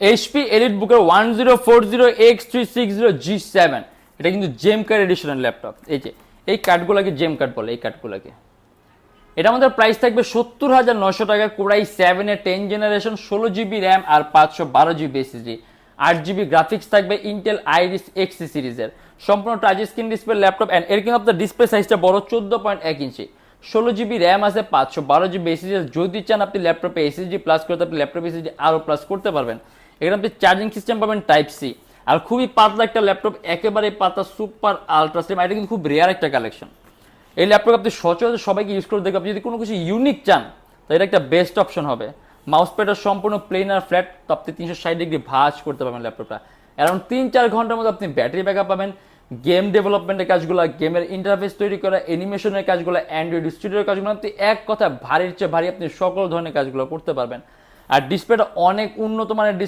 HP এলিটবুকের 1040X360G7, এটা কিন্তু জেম card এডিশনের laptop. এই যে এই কার্ডগুলোকে জেম কার্ড বলে, এই কার্ডগুলোকে। এটা আমাদের প্রাইস থাকবে 70,900 টাকা। কোরাই 7 এর 10 জেনারেশন, 16GB র্যাম আর 512GB এসএসডি, 8GB গ্রাফিক্স থাকবে ইন্টেল আইরিস এক্সি সিরিজের, সম্পূর্ণ touch screen display laptop. And এর কিন্তু আপনার ডিসপ্লে সাইজটা বড়, 14.1 ইঞ্চি, 16GB র্যাম আছে, 512GB এসএসডি। যদি চান আপনি ল্যাপটপে এসএসডি প্লাস করতে, আপনি ল্যাপটপে এসএসডি আরো প্লাস করতে পারবেন। এখানে আপনি চার্জিং সিস্টেম পাবেন টাইপ সি। আর খুবই পাতলা একটা ল্যাপটপ, একেবারে পাতলা, সুপার আলট্রা স্লিম। এটা কিন্তু খুব রেয়ার একটা কালেকশন। এই ল্যাপটপ আপনি সচরাচর সবাইকে ইউজ করে দেখবেন। আপনি যদি কোনো কিছু ইউনিক চান তো এটা একটা বেস্ট অপশন হবে। মাউস প্যাডটা সম্পূর্ণ প্লেন আর ফ্ল্যাট, তো আপনি 360 ডিগ্রি ভাঁজ করতে পারবেন ল্যাপটপটা। অ্যারাউন্ড 3-4 ঘন্টার মধ্যে আপনি ব্যাটারি ব্যাকআপ পাবেন। গেম ডেভেলপমেন্টের কাজগুলো, গেমের ইন্টারফেস তৈরি করা, অ্যানিমেশনের কাজগুলো, অ্যান্ড্রয়েড স্টুডিওর কাজগুলো, আপনি এক কথা ভারীর চেয়ে ভারী আপনি সকল ধরনের কাজগুলো করতে পারবেন। আর ডিসপ্লেটা অনেক উন্নত মানের